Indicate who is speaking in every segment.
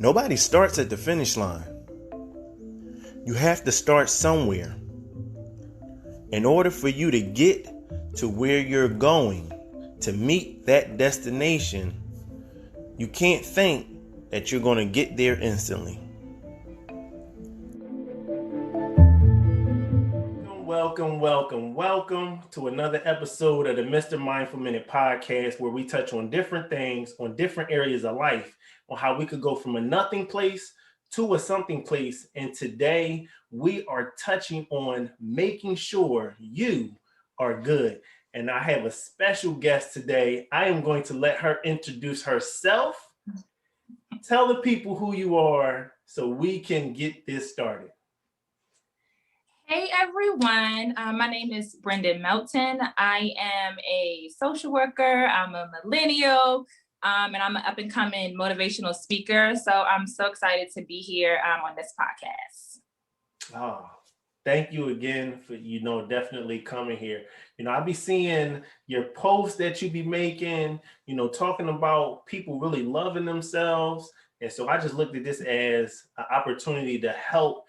Speaker 1: Nobody starts at the finish line. You have to start somewhere. In order for you to get to where you're going, to meet that destination, you can't think that you're going to get there instantly. Welcome to another episode of the Mr. Mindful Minute podcast, where we touch on different things, on different areas of life, on how we could go from a nothing place to a something place. And today we are touching on making sure you are good. And I have a special guest today. I am going to let her introduce herself. Tell the people who you are so we can get this started.
Speaker 2: Hey everyone, my name is Brendan Melton. I am a social worker, I'm a millennial, and I'm an up-and-coming motivational speaker. So I'm so excited to be here on this podcast.
Speaker 1: Oh, thank you again for, definitely coming here. I'll be seeing your posts that you be making, talking about people really loving themselves. And so I just looked at this as an opportunity to help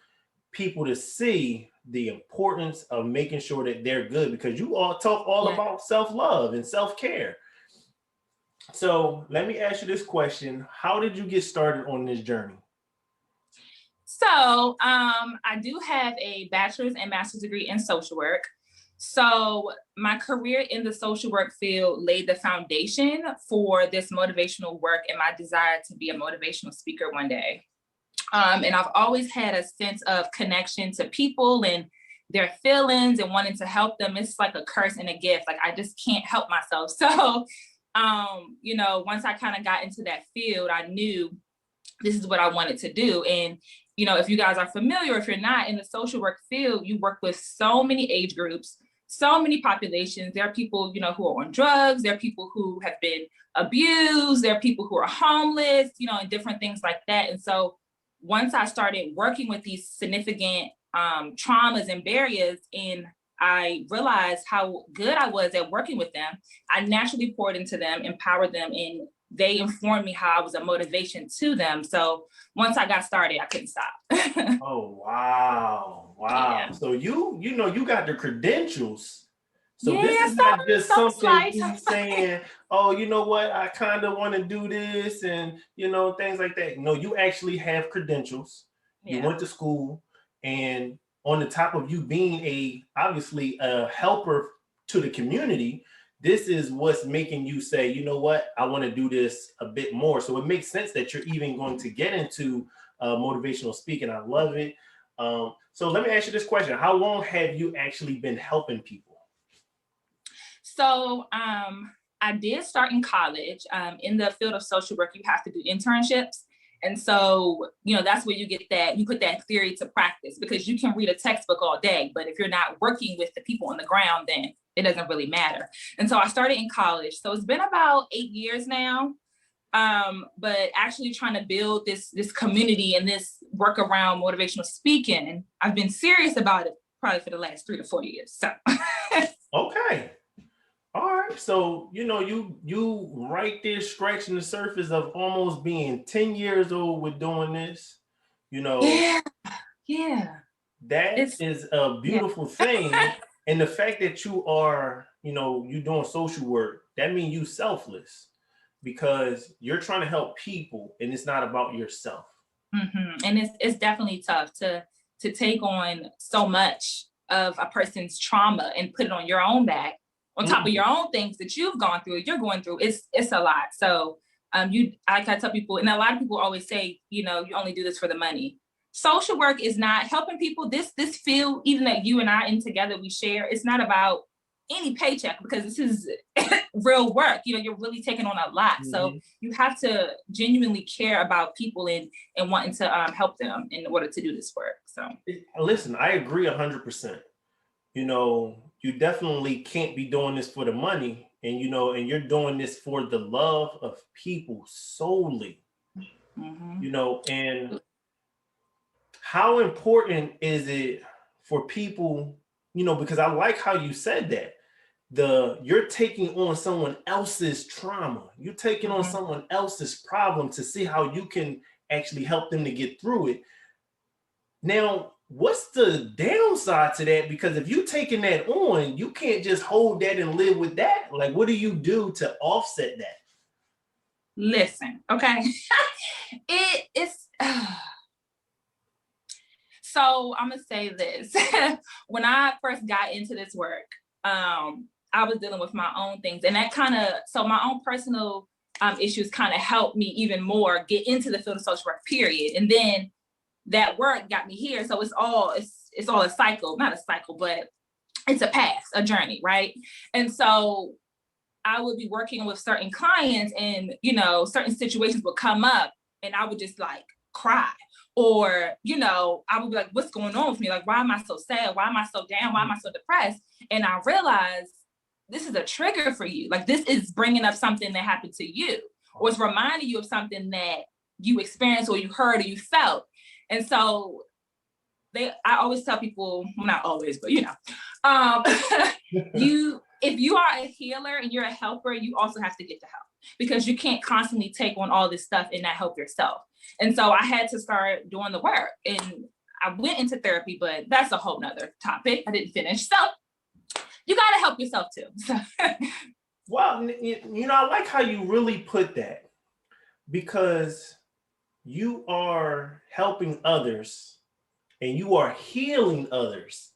Speaker 1: people to see the importance of making sure that they're good, because you all talk about self-love and self-care. So let me ask you this question. How did you get started on this journey?
Speaker 2: So I do have a bachelor's and master's degree in social work. So my career in the social work field laid the foundation for this motivational work and my desire to be a motivational speaker one day. And I've always had a sense of connection to people and their feelings and wanting to help them. It's like a curse and a gift. Like, I just can't help myself. So, once I kind of got into that field, I knew this is what I wanted to do. And, if you guys are familiar, if you're not, in the social work field, you work with so many age groups, so many populations. There are people, who are on drugs. There are people who have been abused. There are people who are homeless, and different things like that. And so once I started working with these significant traumas and barriers, and I realized how good I was at working with them, I naturally poured into them, empowered them, and they informed me how I was a motivation to them. So once I got started, I couldn't stop.
Speaker 1: Oh, wow. Yeah. So you got the credentials. So yeah, this is not just something you saying, oh, you know what, I kind of want to do this and, things like that. No, you actually have credentials. Yeah. You went to school, and on the top of you being obviously a helper to the community, this is what's making you say, you know what, I want to do this a bit more. So it makes sense that you're even going to get into motivational speaking. I love it. So let me ask you this question. How long have you actually been helping people?
Speaker 2: So I did start in college. In the field of social work, you have to do internships. And so, that's where you get that, you put that theory to practice, because you can read a textbook all day, but if you're not working with the people on the ground, then it doesn't really matter. And so I started in college. So it's been about 8 years now. But actually trying to build this community and this work around motivational speaking, I've been serious about it probably for the last 3 to 4 years. So
Speaker 1: okay. All right. So, you right there scratching the surface of almost being 10 years old with doing this,
Speaker 2: Yeah.
Speaker 1: That is a beautiful thing. And the fact that you are, you're doing social work, that means you selfless, because you're trying to help people and it's not about yourself.
Speaker 2: Mm-hmm. And it's definitely tough to take on so much of a person's trauma and put it on your own back, on top of your own things that you've gone through, you're going through. It's a lot. So I tell people, and a lot of people always say, you only do this for the money. Social work is not helping people. This field, even that you and I in together we share, it's not about any paycheck, because this is real work. You're really taking on a lot. Mm-hmm. So you have to genuinely care about people and wanting to help them in order to do this work. So
Speaker 1: listen, I agree 100%. You definitely can't be doing this for the money, and and you're doing this for the love of people solely. Mm-hmm. And how important is it for people, because I like how you said that. You're taking on someone else's trauma. You're taking on someone else's problem to see how you can actually help them to get through it. Now, what's the downside to that? Because if you're taking that on, you can't just hold that and live with that. Like, what do you do to offset that?
Speaker 2: Listen, okay. It's so I'm gonna say this. When I first got into this work, I was dealing with my own things, and that so my own personal issues kind of helped me even more get into the field of social work, period. And then that work got me here. So it's all a cycle, not a cycle, but it's a path, a journey, right? And so I would be working with certain clients, and certain situations would come up, and I would just like cry, or I would be like, what's going on with me? Like, why am I so sad? Why am I so down? Why am I so depressed? And I realized this is a trigger for you. Like, this is bringing up something that happened to you, or it's reminding you of something that you experienced, or you heard, or you felt. And so I always tell people, well, not always, but if you are a healer and you're a helper, you also have to get the help, because you can't constantly take on all this stuff and not help yourself. And so I had to start doing the work, and I went into therapy, but that's a whole nother topic. I didn't finish. So you got to help yourself too.
Speaker 1: Well, I like how you really put that, because you are helping others and you are healing others.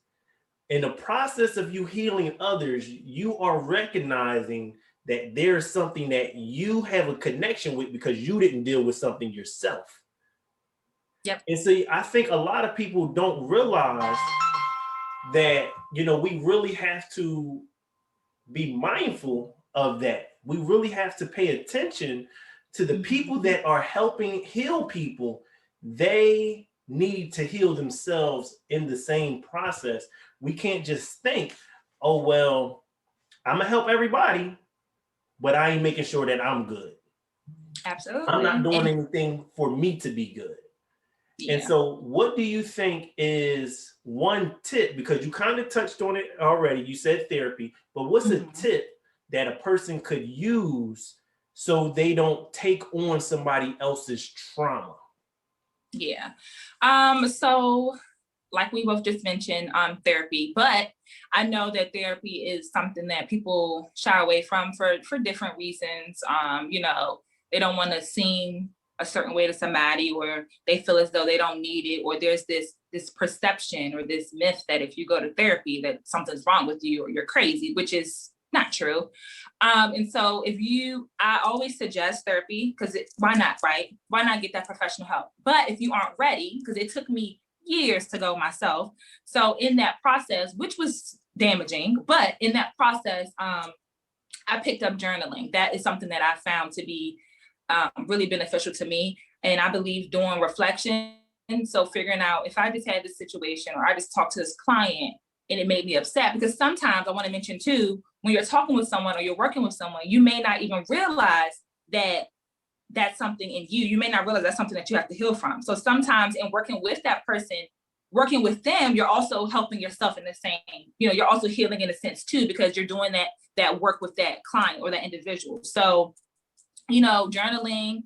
Speaker 1: In the process of you healing others, you are recognizing that there's something that you have a connection with because you didn't deal with something yourself.
Speaker 2: Yep.
Speaker 1: And see, I think a lot of people don't realize that, we really have to be mindful of that. We really have to pay attention to the people that are helping heal people. They need to heal themselves in the same process. We can't just think, oh, well, I'm gonna help everybody, but I ain't making sure that I'm good.
Speaker 2: Absolutely.
Speaker 1: I'm not doing anything for me to be good. Yeah. And so what do you think is one tip, because you kind of touched on it already, you said therapy, but what's a tip that a person could use so they don't take on somebody else's trauma?
Speaker 2: Yeah. So like we both just mentioned, therapy, but I know that therapy is something that people shy away from for different reasons. They don't want to seem a certain way to somebody, or they feel as though they don't need it, or there's this perception or this myth that if you go to therapy that something's wrong with you or you're crazy, which is not true. And so I always suggest therapy, because why not, right? Why not get that professional help? But if you aren't ready, because it took me years to go myself. So in that process, which was damaging, but in that process, I picked up journaling. That is something that I found to be really beneficial to me. And I believe doing reflection. So figuring out if I just had this situation, or I just talked to this client and it made me upset, because sometimes I want to mention too, when you're talking with someone or you're working with someone, you may not even realize that that's something in you. You may not realize that's something that you have to heal from. So sometimes in working with that person, working with them, you're also helping yourself in the same, you're also healing in a sense too, because you're doing that work with that client or that individual. So, journaling,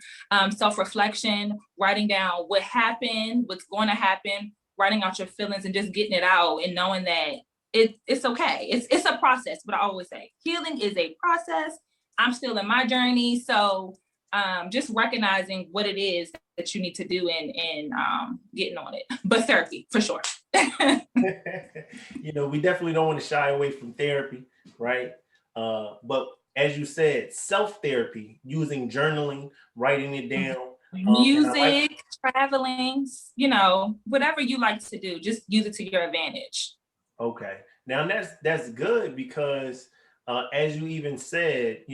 Speaker 2: self-reflection, writing down what happened, what's going to happen, writing out your feelings and just getting it out, and knowing that it's okay. It's a process, but I always say healing is a process. I'm still in my journey. So just recognizing what it is that you need to do and getting on it. But therapy, for sure.
Speaker 1: We definitely don't want to shy away from therapy, right? But as you said, self-therapy, using journaling, writing it down.
Speaker 2: Music, traveling, whatever you like to do, just use it to your advantage.
Speaker 1: Okay. Now that's good, because as you even said,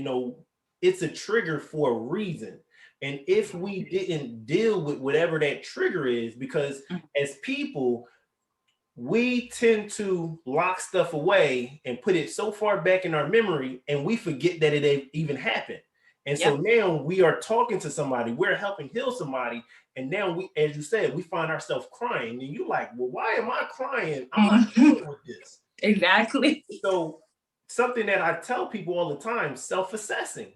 Speaker 1: it's a trigger for a reason. And if we didn't deal with whatever that trigger is, because as people, we tend to lock stuff away and put it so far back in our memory, and we forget that it even happened. And so now we are talking to somebody, we're helping heal somebody, and now we, as you said, we find ourselves crying, and you're like, well, why am I crying? I'm not dealing with this.
Speaker 2: Exactly.
Speaker 1: So something that I tell people all the time, self-assessing.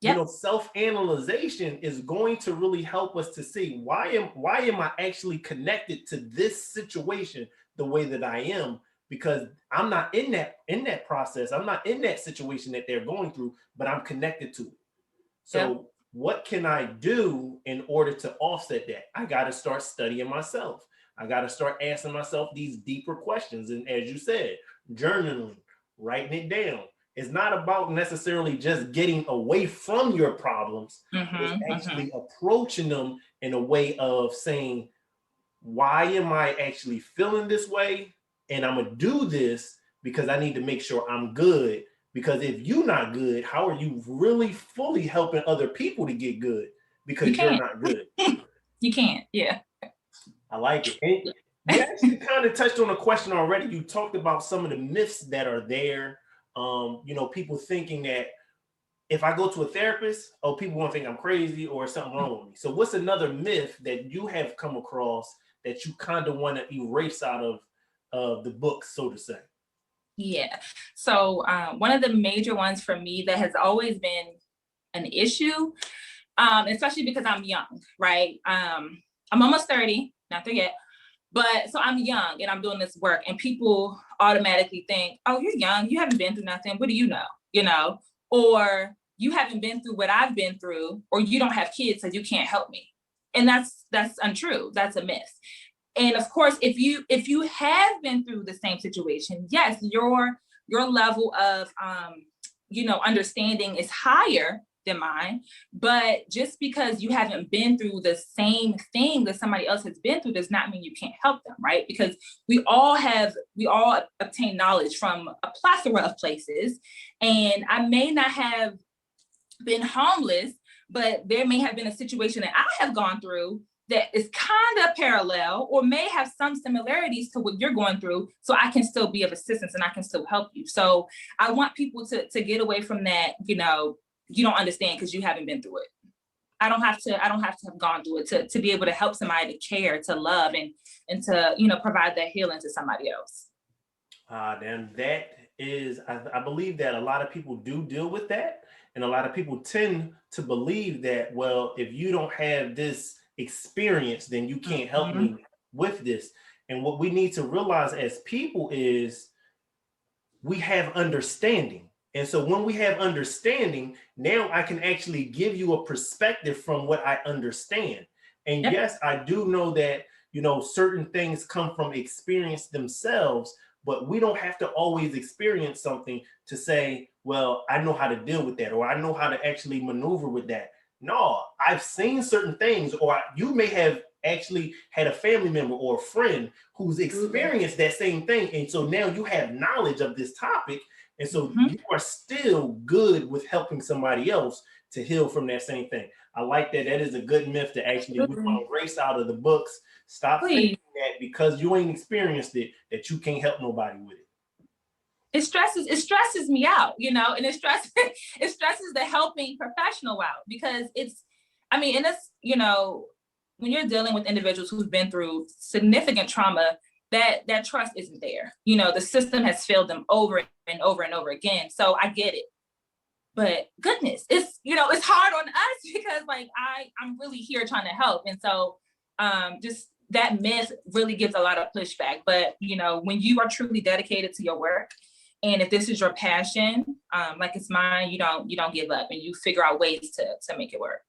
Speaker 1: self-analyzation is going to really help us to see why am I actually connected to this situation the way that I am, because I'm not in that process. I'm not in that situation that they're going through, but I'm connected to it. So what can I do in order to offset that? I got to start studying myself. I got to start asking myself these deeper questions. And as you said, journaling, writing it down. It's not about necessarily just getting away from your problems. It's actually approaching them in a way of saying, why am I actually feeling this way? And I'm going to do this because I need to make sure I'm good. Because if you're not good, how are you really fully helping other people to get good? Because you're not good.
Speaker 2: You can't. Yeah.
Speaker 1: I like it. And you actually kind of touched on a question already. You talked about some of the myths that are there. People thinking that if I go to a therapist, people won't think I'm crazy or something wrong with me. So what's another myth that you have come across that you kind of want to erase out of the book, so to say?
Speaker 2: Yeah. So one of the major ones for me that has always been an issue, especially because I'm young, right? I'm almost 30, not there yet, but so I'm young and I'm doing this work and people automatically think, oh, you're young, you haven't been through nothing. What do you know? Or you haven't been through what I've been through, or you don't have kids, so you can't help me. And that's untrue. That's a myth. And of course, if you have been through the same situation, yes, your level of understanding is higher than mine. But just because you haven't been through the same thing that somebody else has been through does not mean you can't help them, right? Because we all obtain knowledge from a plethora of places. And I may not have been homeless, but there may have been a situation that I have gone through that is kind of parallel or may have some similarities to what you're going through, so I can still be of assistance and I can still help you. So I want people to get away from that, you don't understand because you haven't been through it. I don't have to have gone through it to be able to help somebody, to care, to love, and to provide that healing to somebody else.
Speaker 1: And that is, I believe that a lot of people do deal with that. And a lot of people tend to believe that, well, if you don't have this experience, then you can't help me with this. And what we need to realize as people is we have understanding. And so when we have understanding, now I can actually give you a perspective from what I understand. And yes, I do know that, certain things come from experience themselves, but we don't have to always experience something to say, well, I know how to deal with that, or I know how to actually maneuver with that. No, I've seen certain things, or you may have actually had a family member or a friend who's experienced that same thing. And so now you have knowledge of this topic. And so you are still good with helping somebody else to heal from that same thing. I like that. That is a good myth to actually erase out of the books. Stop thinking that because you ain't experienced it, that you can't help nobody with it.
Speaker 2: It stresses me out, and it stresses the helping professional out, because when you're dealing with individuals who've been through significant trauma, that trust isn't there. The system has failed them over and over and over again. So I get it. But goodness, it's hard on us because I'm really here trying to help. And so just that myth really gives a lot of pushback. But when you are truly dedicated to your work, and if this is your passion, like it's mine, you don't give up and you figure out ways to make it work.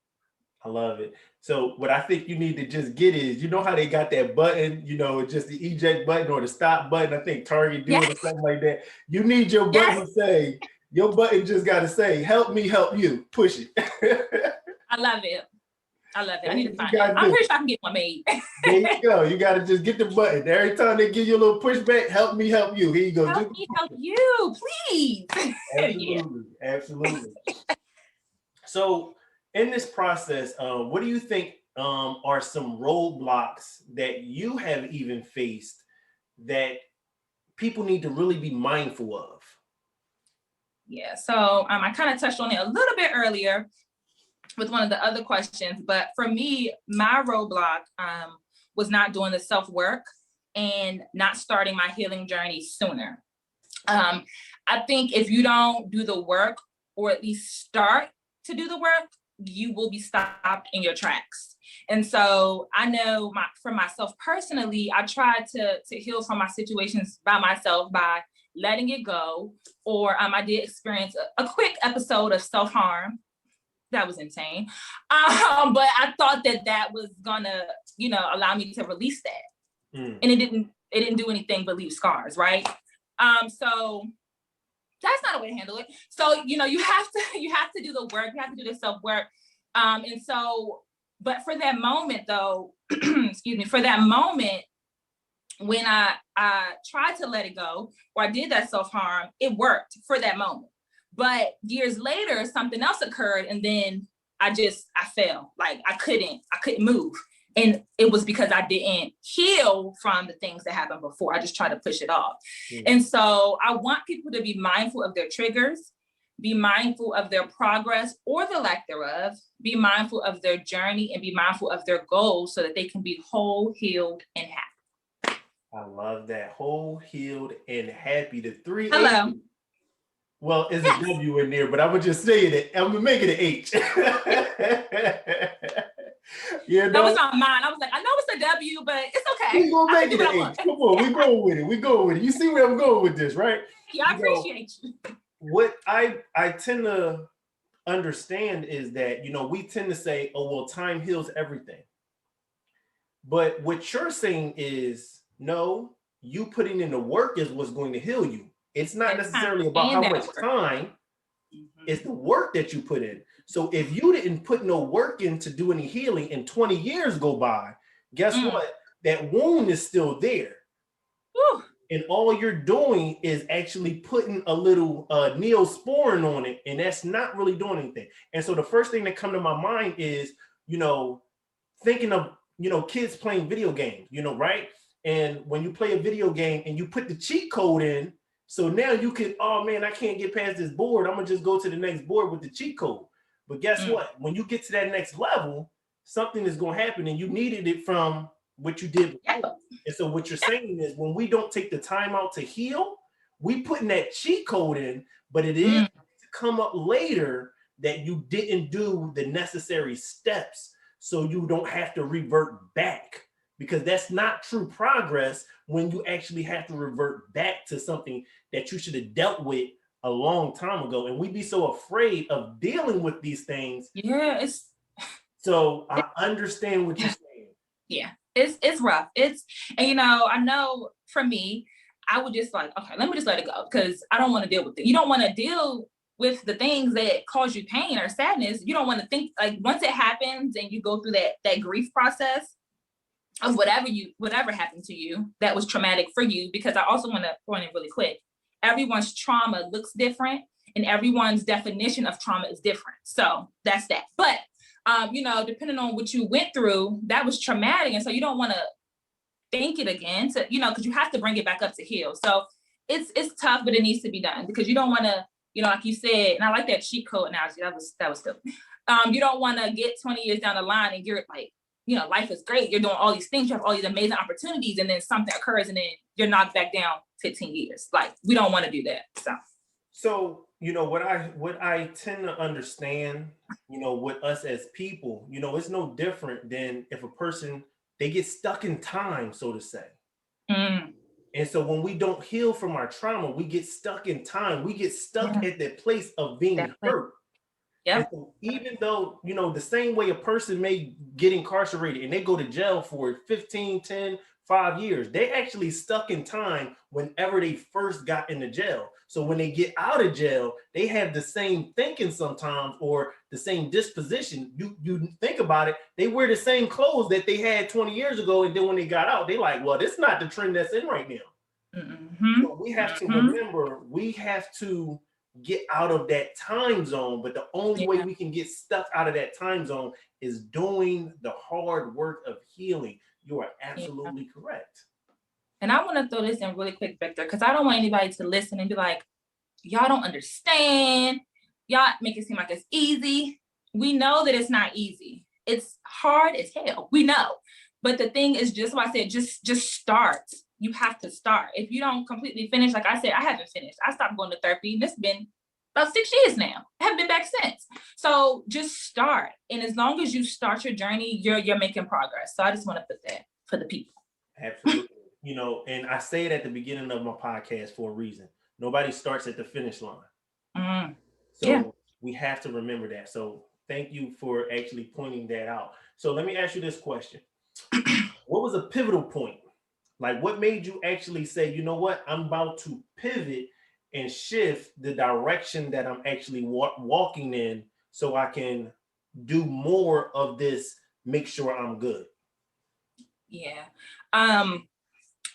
Speaker 1: I love it. So what I think you need to just get is, how they got that button, just the eject button or the stop button. I think Target do it or something like that. You need your button to say, your button just got to say, help me help you. Push it.
Speaker 2: I love it. I need to find it. I'm pretty sure I can get one made.
Speaker 1: There you go. You got to just get the button. Every time they give you a little pushback, help me help you. Here you go.
Speaker 2: Help me help you, please.
Speaker 1: Absolutely. Absolutely. So in this process, what do you think are some roadblocks that you have even faced that people need to really be mindful of?
Speaker 2: Yeah, so I kind of touched on it a little bit earlier with one of the other questions, but for me, my roadblock was not doing the self-work and not starting my healing journey sooner. I think if you don't do the work, or at least start to do the work, you will be stopped in your tracks. And so I know for myself personally, I tried to heal from my situations by myself by letting it go. Or I did experience a quick episode of self-harm. That was insane. But I thought that was gonna, allow me to release that. And it didn't do anything but leave scars, right? So that's not a way to handle it. So, you have to do the work, you have to do the self-work. And so, but for that moment though, excuse me, for that moment, when I tried to let it go, or I did that self-harm, it worked for that moment. But years later, something else occurred, and then I fell. Like I couldn't move. And it was because I didn't heal from the things that happened before. I just tried to push it off. And so I want people to be mindful of their triggers, be mindful of their progress or the lack thereof, be mindful of their journey, and be mindful of their goals so that they can be whole, healed, and happy.
Speaker 1: I love that. Whole, healed, and happy. The 3
Speaker 2: Hello.
Speaker 1: H's. Well, it's a W in there, but I would just say it. I'm gonna make it an H.
Speaker 2: That was on mine. I was like, I know it's a W, but it's okay.
Speaker 1: We're gonna make it an H. Come on, we going with it. We going with it. You see where I'm going with this, right?
Speaker 2: Yeah, I appreciate you.
Speaker 1: What I tend to understand is that, we tend to say, oh, well, time heals everything. But what you're saying is, no, you putting in the work is what's going to heal you. It's not necessarily about how much time, it's the work that you put in. So if you didn't put no work in to do any healing and 20 years go by, guess what? That wound is still there.
Speaker 2: Whew.
Speaker 1: And all you're doing is actually putting a little neosporin on it, and that's not really doing anything. And so the first thing that come to my mind is, thinking of, kids playing video games, right? And when you play a video game and you put the cheat code in, so now you can, oh man, I can't get past this board. I'm gonna just go to the next board with the cheat code. But guess what? When you get to that next level, something is gonna happen, and you needed it from what you did before. And so what you're saying is, when we don't take the time out to heal, we putting that cheat code in, but it is to come up later that you didn't do the necessary steps, so you don't have to revert back. Because that's not true progress when you actually have to revert back to something that you should have dealt with a long time ago. And we'd be so afraid of dealing with these things.
Speaker 2: Yeah,
Speaker 1: so I understand what you're saying.
Speaker 2: Yeah, it's rough. And I know for me, I would just like, okay, let me just let it go, because I don't want to deal with it. You don't want to deal with the things that cause you pain or sadness. You don't want to think, like, once it happens and you go through that grief process of whatever happened to you that was traumatic for you, because I also want to point it really quick. Everyone's trauma looks different, and everyone's definition of trauma is different. So that's that. But, depending on what you went through, that was traumatic. And so you don't want to think it again, because you have to bring it back up to heal. So it's tough, but it needs to be done, because you don't want to, like you said, and I like that cheat code analogy. That was still, you don't want to get 20 years down the line and you're like, life is great. You're doing all these things. You have all these amazing opportunities, and then something occurs and then you're knocked back down 15 years. Like, we don't want to do that.
Speaker 1: So, what I tend to understand, with us as people, it's no different than if a person, they get stuck in time, so to say. And so when we don't heal from our trauma, we get stuck in time. We get stuck at that place of being hurt. Yeah. So even though, the same way a person may get incarcerated and they go to jail for 15, 10, 5 years, they actually stuck in time whenever they first got into jail. So when they get out of jail, they have the same thinking sometimes, or the same disposition. You think about it, they wear the same clothes that they had 20 years ago. And then when they got out, they like, well, this is not the trend that's in right now. So we have to remember, we have to get out of that time zone. But the only way we can get stuck out of that time zone is doing the hard work of healing. You are absolutely correct.
Speaker 2: And I want to throw this in really quick, Victor, because I don't want anybody to listen and be like, y'all don't understand. Y'all make it seem like it's easy. We know that it's not easy. It's hard as hell. We know. But the thing is, just what I said, just start. You have to start. If you don't completely finish, like I said, I haven't finished. I stopped going to therapy, and it's been about 6 years now. I haven't been back since. So just start. And as long as you start your journey, you're making progress. So I just want to put that for the people.
Speaker 1: Absolutely. You know, and I say it at the beginning of my podcast for a reason. Nobody starts at the finish line.
Speaker 2: Mm-hmm.
Speaker 1: So we have to remember that. So thank you for actually pointing that out. So let me ask you this question. What was a pivotal point? Like, what made you actually say, you know what, I'm about to pivot and shift the direction that I'm actually walking in so I can do more of this, make sure I'm good?
Speaker 2: Yeah.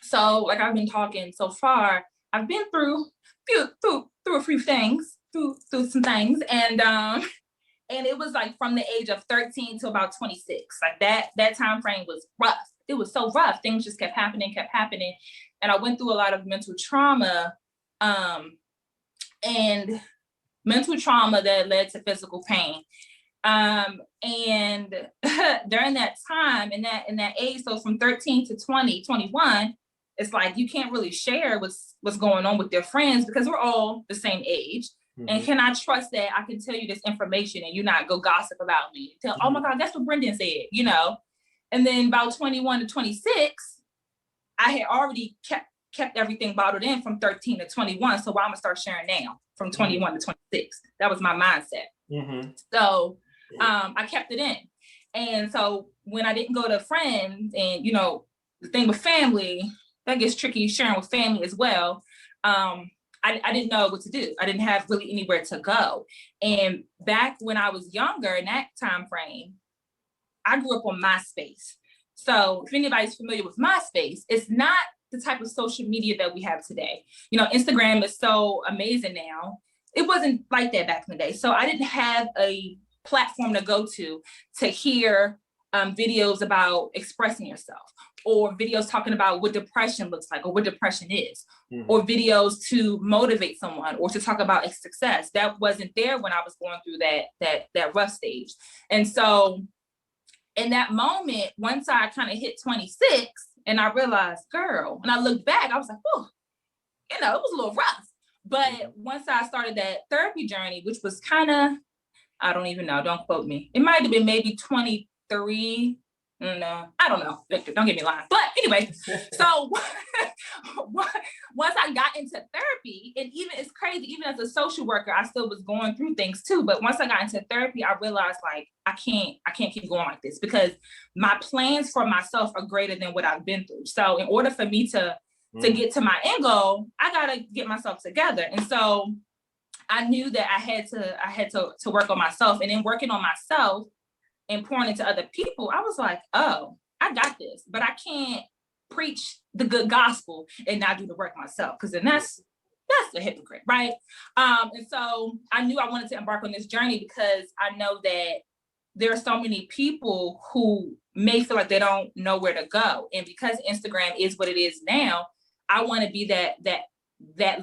Speaker 2: So like I've been talking so far, I've been through a few things, through some things. And it was like from the age of 13 to about 26. Like that time frame was rough. It was so rough. Things just kept happening. And I went through a lot of mental trauma, and mental trauma that led to physical pain. And during that time, in that age, so from 13 to 20, 21, it's like you can't really share what's going on with your friends because we're all the same age. Mm-hmm. And can I trust that I can tell you this information and you not go gossip about me? Tell, oh my God, that's what Brendan said, you know? And then about 21 to 26, I had already kept everything bottled in from 13 to 21. So why I'm gonna start sharing now from 21 to 26? That was my mindset. Mm-hmm. So I kept it in. And so when I didn't go to friends, and you know, the thing with family, that gets tricky sharing with family as well. I didn't know what to do. I didn't have really anywhere to go. And back when I was younger in that time frame, I grew up on MySpace. So if anybody's familiar with MySpace, it's not the type of social media that we have today. You know, Instagram is so amazing now. It wasn't like that back in the day. So I didn't have a platform to go to hear videos about expressing yourself, or videos talking about what depression looks like or what depression is, mm-hmm. or videos to motivate someone or to talk about success. That wasn't there when I was going through that rough stage. And so in that moment, once I kind of hit 26 and I realized, girl, and I looked back, I was like, oh, you know, it was a little rough. But mm-hmm. once I started that therapy journey, which was kind of, I don't even know, don't quote me. It might have been maybe 23. No, I don't know, Victor, don't get me lying. But anyway, so once I got into therapy, and even it's crazy, even as a social worker, I still was going through things too. But once I got into therapy, I realized like, I can't keep going like this, because my plans for myself are greater than what I've been through. So in order for me to get to my end goal, I gotta get myself together. And so I knew that I had to work on myself, and in working on myself and pouring into other people, I was like, oh, I got this, but I can't preach the good gospel and not do the work myself, because then that's a hypocrite, right? And so I knew I wanted to embark on this journey because I know that there are so many people who may feel like they don't know where to go. And because Instagram is what it is now, I want to be that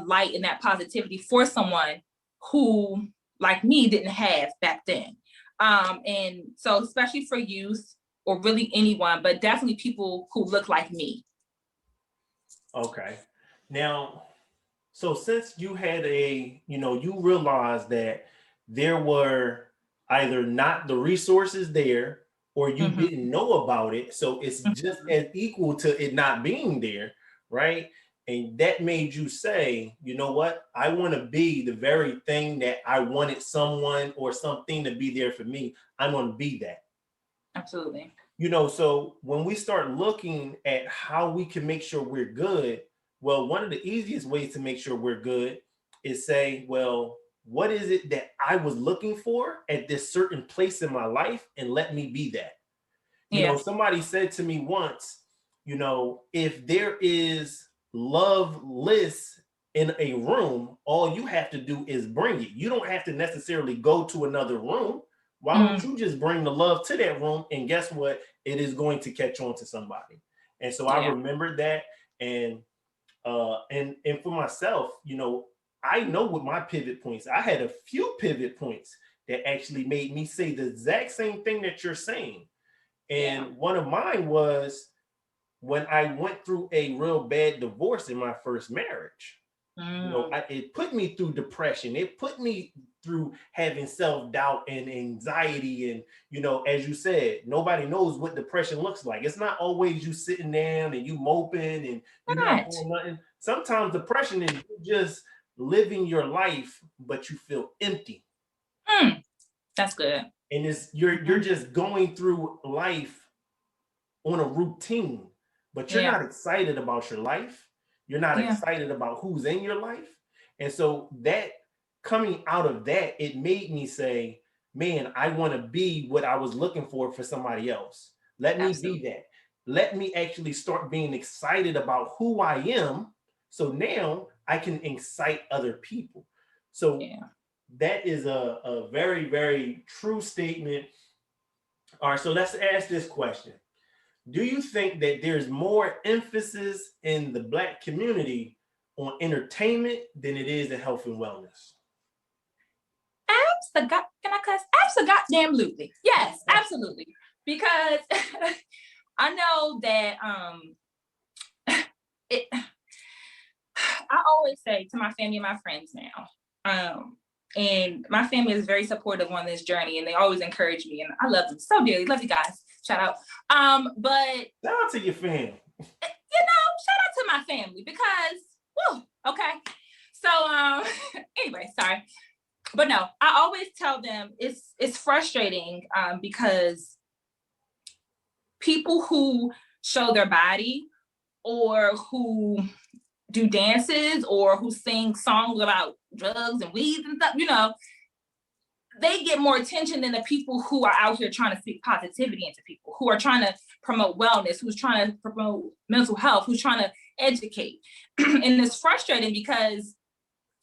Speaker 2: light and that positivity for someone who, like me, didn't have back then. And so especially for youth, or really anyone, but definitely people who look like me.
Speaker 1: Okay. Now, so since you had you realized that there were either not the resources there, or you mm-hmm. didn't know about it, so it's mm-hmm. just as equal to it not being there, right? And that made you say, you know what? I want to be the very thing that I wanted someone or something to be there for me. I'm going to be that.
Speaker 2: Absolutely.
Speaker 1: You know, so when we start looking at how we can make sure we're good, well, one of the easiest ways to make sure we're good is say, well, what is it that I was looking for at this certain place in my life, and let me be that. You know, somebody said to me once, you know, if there is love lists in a room, all you have to do is bring it. You don't have to necessarily go to another room. Why don't you just bring the love to that room? And guess what? It is going to catch on to somebody. And so I remembered that. And for myself, you know, I know with my pivot points, I had a few pivot points that actually made me say the exact same thing that you're saying. And one of mine was when I went through a real bad divorce in my first marriage. You know, it put me through depression. It put me through having self-doubt and anxiety. And, you know, as you said, nobody knows what depression looks like. It's not always you sitting down and you moping and you're not doing nothing. Sometimes depression is just living your life, but you feel empty.
Speaker 2: That's good.
Speaker 1: And it's you're just going through life on a routine, but you're not excited about your life. You're not excited about who's in your life. And so that coming out of that, it made me say, man, I want to be what I was looking for somebody else. Let me be that. Let me actually start being excited about who I am. So now I can excite other people. So that is a very, very true statement. All right, so let's ask this question. Do you think that there's more emphasis in the Black community on entertainment than it is in health and wellness?
Speaker 2: Absolutely. Yes, absolutely. Because I know that I always say to my family and my friends now, and my family is very supportive on this journey, and they always encourage me, and I love them so dearly. Love you guys. Shout out. But
Speaker 1: shout out to your family.
Speaker 2: You know, shout out to my family because, whew, okay. So anyway, sorry. But no, I always tell them it's frustrating because people who show their body or who do dances or who sing songs about drugs and weed and stuff, you know, they get more attention than the people who are out here trying to speak positivity into people, who are trying to promote wellness, who's trying to promote mental health, who's trying to educate. And it's frustrating because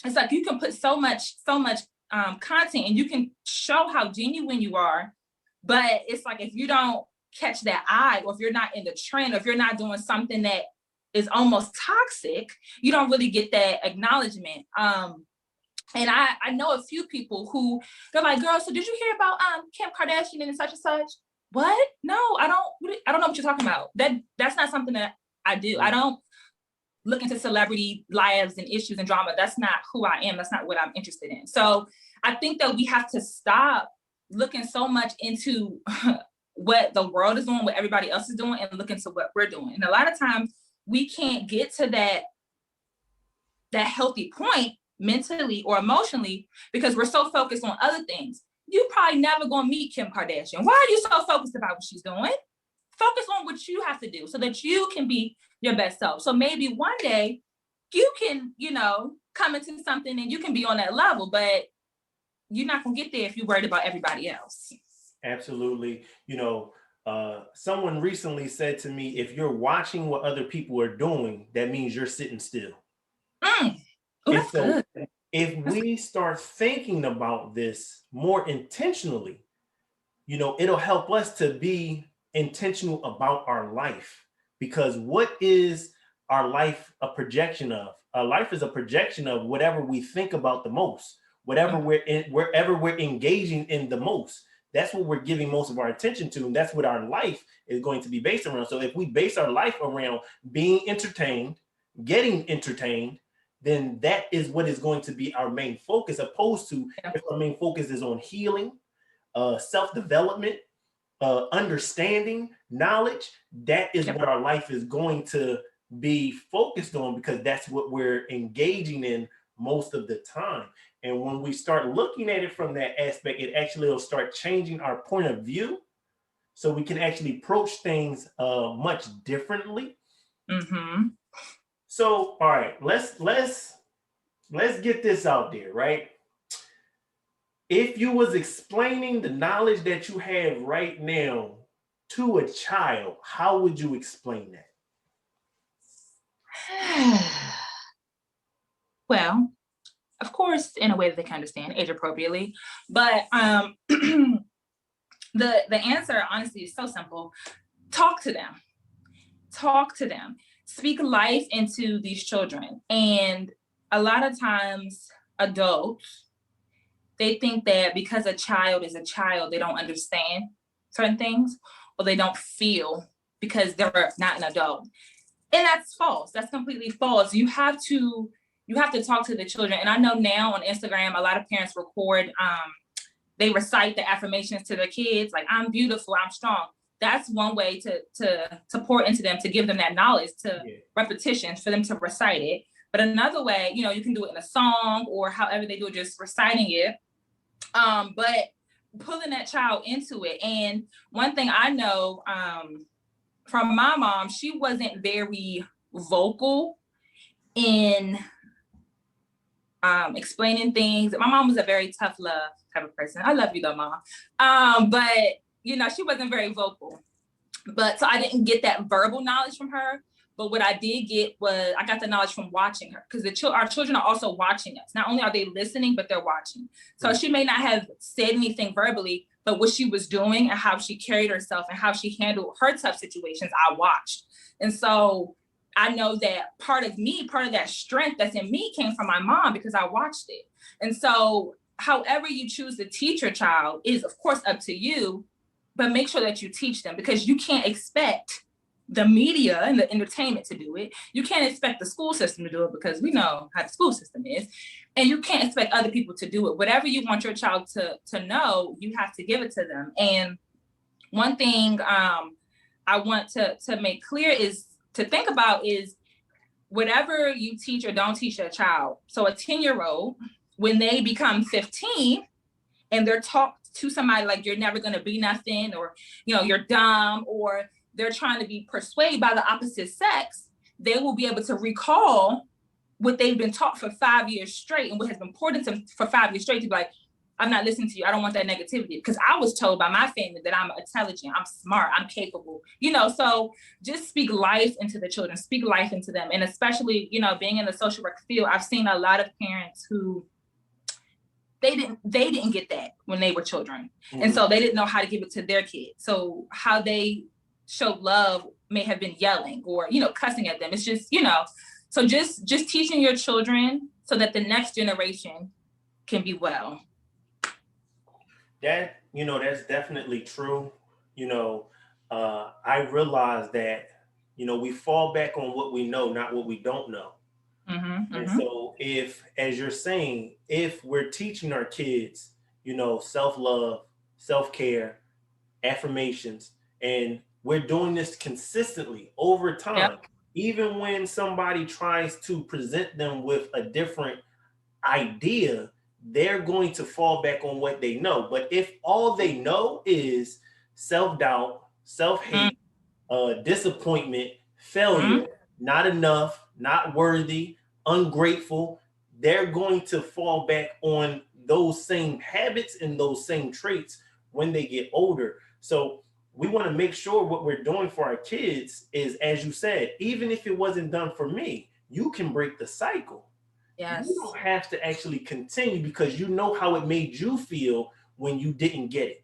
Speaker 2: it's like you can put so much content and you can show how genuine you are, but it's like if you don't catch that eye, or if you're not in the trend, or if you're not doing something that is almost toxic, you don't really get that acknowledgement. And I know a few people who they're like, girl, so did you hear about Kim Kardashian and such and such? What? No, I don't know what you're talking about. That's not something that I do. I don't look into celebrity lives and issues and drama. That's not who I am. That's not what I'm interested in. So I think that we have to stop looking so much into what the world is doing, what everybody else is doing, and look into what we're doing. And a lot of times we can't get to that healthy point mentally or emotionally because we're so focused on other things. You probably never gonna meet Kim Kardashian. Why are you so focused about what she's doing? Focus on what you have to do so that you can be your best self. So maybe one day you can, you know, come into something and you can be on that level, but you're not gonna get there if you're worried about everybody else.
Speaker 1: Absolutely. You know, someone recently said to me, if you're watching what other people are doing, that means you're sitting still.
Speaker 2: Oh, that's good.
Speaker 1: If we start thinking about this more intentionally, you know, it'll help us to be intentional about our life. Because what is our life a projection of? Our life is a projection of whatever we think about the most, wherever we're engaging in the most. That's what we're giving most of our attention to, and that's what our life is going to be based around. So if we base our life around being entertained, getting entertained, then that is what is going to be our main focus, opposed to if our main focus is on healing, self-development, understanding, knowledge. That is what our life is going to be focused on, because that's what we're engaging in most of the time. And when we start looking at it from that aspect, it actually will start changing our point of view, so we can actually approach things much differently. So, all right, let's get this out there, right? If you was explaining the knowledge that you have right now to a child, how would you explain that?
Speaker 2: Well, of course, in a way that they can understand, age appropriately. But the answer, honestly, is so simple. Talk to them. Talk to them. Speak life into these children. And a lot of times, adults, they think that because a child is a child, they don't understand certain things, or they don't feel because they're not an adult. And that's false. That's completely false. You have to you have to talk to the children. And I know now on Instagram, a lot of parents record, they recite the affirmations to their kids, like, I'm beautiful, I'm strong. That's one way to pour into them, to give them that knowledge, to repetitions for them to recite it. But another way, you know, you can do it in a song or however they do it, just reciting it. But pulling that child into it. And one thing I know from my mom, she wasn't very vocal in explaining things. My mom was a very tough love type of person. I love you though, Mom. But you know, she wasn't very vocal. But so I didn't get that verbal knowledge from her. But what I did get was I got the knowledge from watching her, because our children are also watching us. Not only are they listening, but they're watching. So she may not have said anything verbally, but what she was doing and how she carried herself and how she handled her tough situations, I watched. And so I know that part of that strength that's in me came from my mom, because I watched it. And so however you choose to teach your child is, of course, up to you, but make sure that you teach them, because you can't expect the media and the entertainment to do it. You can't expect the school system to do it, because we know how the school system is. And you can't expect other people to do it. Whatever you want your child to know, you have to give it to them. And one thing I want to make clear is to think about is whatever you teach or don't teach your child. So a 10-year-old, when they become 15 and they're taught to somebody like, you're never going to be nothing, or, you know, you're dumb, or they're trying to be persuaded by the opposite sex, they will be able to recall what they've been taught for 5 years straight, and what has been poured into them for 5 years straight, to be like, I'm not listening to you. I don't want that negativity, because I was told by my family that I'm intelligent, I'm smart, I'm capable, you know. So just speak life into the children, speak life into them. And especially, you know, being in the social work field, I've seen a lot of parents who they didn't get that when they were children. And so they didn't know how to give it to their kids. So how they showed love may have been yelling or, you know, cussing at them. It's just, you know, so just teaching your children so that the next generation can be well.
Speaker 1: That, you know, that's definitely true. You know, I realize that, you know, we fall back on what we know, not what we don't know. And so if, as you're saying, if we're teaching our kids, you know, self-love, self-care, affirmations, and we're doing this consistently over time, even when somebody tries to present them with a different idea, they're going to fall back on what they know. But if all they know is self-doubt, self-hate, disappointment, failure, not enough, not worthy, ungrateful, they're going to fall back on those same habits and those same traits when they get older. So we want to make sure what we're doing for our kids is, as you said, even if it wasn't done for me, you can break the cycle. Yes. You don't have to actually continue, because you know how it made you feel when you didn't get it.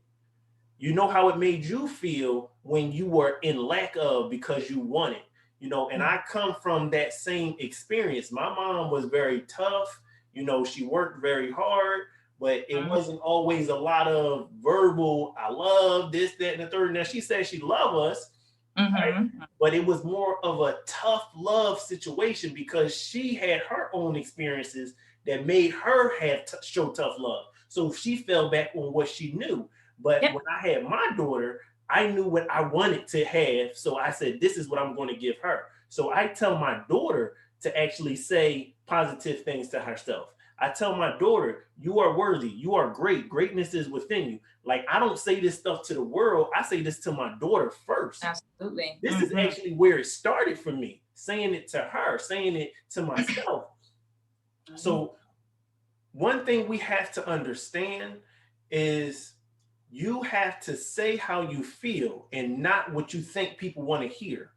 Speaker 1: You know how it made you feel when you were in lack of because you wanted. You know, and I come from that same experience. My mom was very tough. You know, she worked very hard, but it wasn't always a lot of verbal, I love this, that, and the third. Now, she said she loved us, right? But it was more of a tough love situation, because she had her own experiences that made her have show tough love. So she fell back on what she knew. But when I had my daughter, I knew what I wanted to have. So I said, this is what I'm going to give her. So I tell my daughter to actually say positive things to herself. I tell my daughter, you are worthy. You are great. Greatness is within you. Like, I don't say this stuff to the world. I say this to my daughter first.
Speaker 2: Absolutely.
Speaker 1: This is actually where it started for me, saying it to her, saying it to myself. So one thing we have to understand is you have to say how you feel and not what you think people want to hear.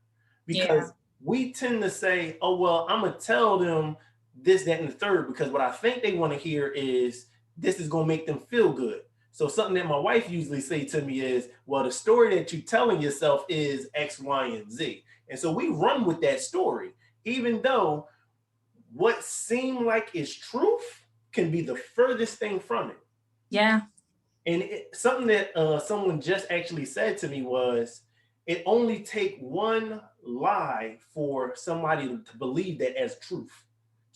Speaker 1: Because we tend to say, oh, well, I'm going to tell them this, that, and the third, because what I think they want to hear is this is going to make them feel good. So something that my wife usually say to me is, well, the story that you're telling yourself is X, Y, and Z. And so we run with that story, even though what seemed like is truth can be the furthest thing from it.
Speaker 2: Yeah.
Speaker 1: And something that someone just actually said to me was, it only take one lie for somebody to believe that as truth.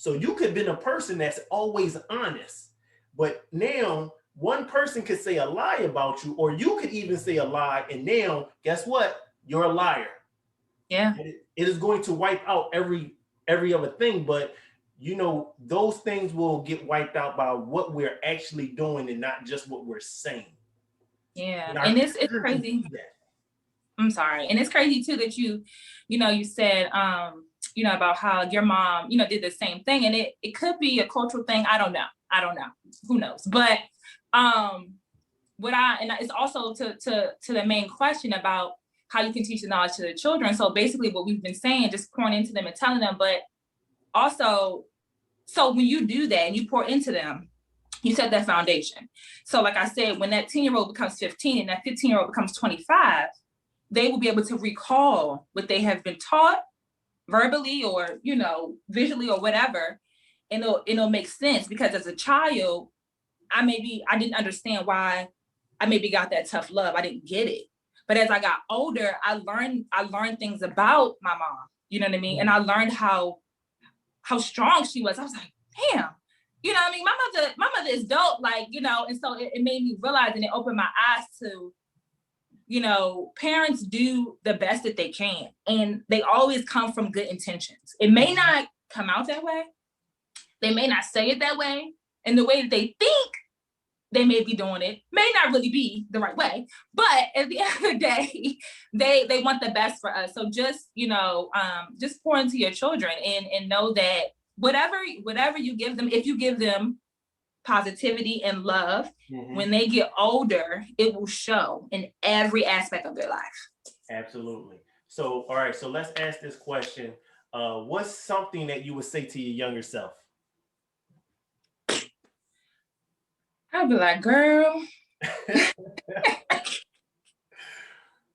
Speaker 1: So you could have been a person that's always honest, but now one person could say a lie about you, or you could even say a lie, and now guess what? You're a liar.
Speaker 2: Yeah.
Speaker 1: It is going to wipe out every other thing, but those things will get wiped out by what we're actually doing and not just what we're saying.
Speaker 2: Yeah. And it's crazy. I'm sorry. And it's crazy too that you said, about how your mom, did the same thing. And it could be a cultural thing. I don't know. Who knows? But and it's also to the main question about how you can teach the knowledge to the children. So basically what we've been saying, just pouring into them and telling them, but also, so when you do that and you pour into them, you set that foundation. So like I said, when that 10-year-old becomes 15 and that 15-year-old becomes 25, they will be able to recall what they have been taught verbally or, visually or whatever. And it'll make sense, because as a child, I didn't understand why I maybe got that tough love. I didn't get it. But as I got older, I learned things about my mom, you know what I mean? And I learned how strong she was. I was like, damn, you know what I mean? My mother is dope, like, and so it made me realize, and it opened my eyes to, parents do the best that they can, and they always come from good intentions. It may not come out that way. They may not say it that way. And the way that they think they may be doing it may not really be the right way. But at the end of the day, they want the best for us. So just, just pour into your children and know that whatever you give them, if you give them positivity and love, when they get older, it will show in every aspect of their life.
Speaker 1: Absolutely. So, all right. So let's ask this question. What's something that you would say to your younger self?
Speaker 2: I'd be like, girl,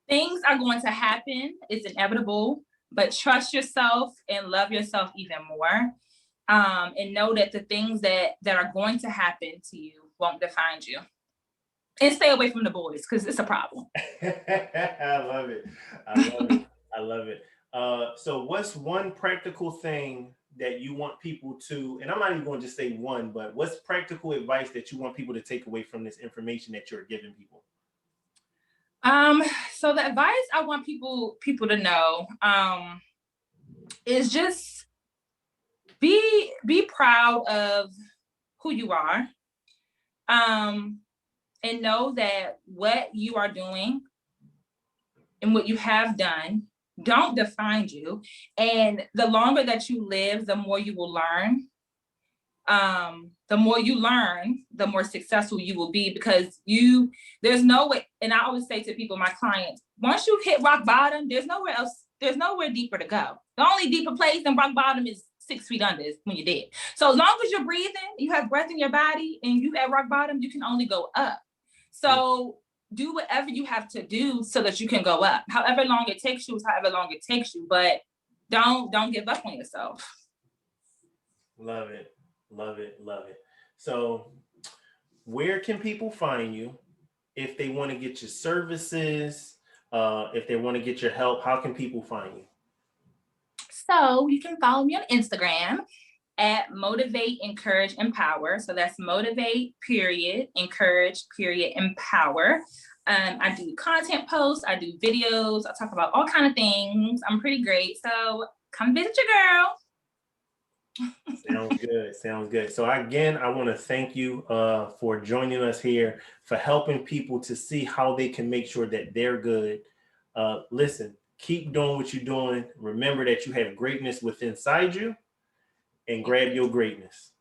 Speaker 2: things are going to happen. It's inevitable, but trust yourself and love yourself even more. And know that the things that are going to happen to you won't define you. And stay away from the boys, because it's a problem.
Speaker 1: I love it. I love it. So what's one practical thing that you want people to, and I'm not even going to just say one, but what's practical advice that you want people to take away from this information that you're giving people?
Speaker 2: So the advice I want people to know is just be proud of who you are, and know that what you are doing and what you have done don't define you. And the longer that you live, the more you will learn. The more you learn, the more successful you will be, because there's no way. And I always say to people, my clients, once you hit rock bottom, there's nowhere deeper to go. The only deeper place than rock bottom is 6 feet under, when you're dead. So as long as you're breathing, you have breath in your body, and you at rock bottom, you can only go up. So do whatever you have to do so that you can go up. However long it takes you is however long it takes you, but don't give up on yourself.
Speaker 1: Love it. Love it. Love it. So where can people find you if they want to get your services, if they want to get your help? How can people find you?
Speaker 2: So you can follow me on Instagram at Motivate, Encourage, Empower. So that's Motivate, Encourage, Empower. I do content posts, I do videos, I talk about all kinds of things. I'm pretty great. So come visit your girl.
Speaker 1: Sounds good. So again, I want to thank you for joining us here, for helping people to see how they can make sure that they're good. Listen, keep doing what you're doing. Remember that you have greatness within inside you, and grab your greatness.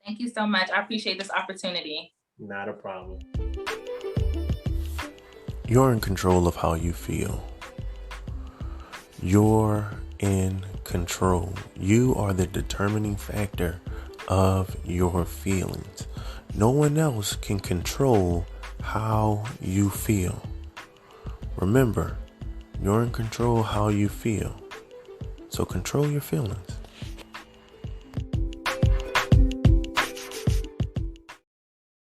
Speaker 2: Thank you so much. I appreciate this opportunity.
Speaker 1: Not a problem.
Speaker 3: You're in control of how you feel. You're in control. You are the determining factor of your feelings. No one else can control how you feel. Remember, you're in control of how you feel. So control your feelings.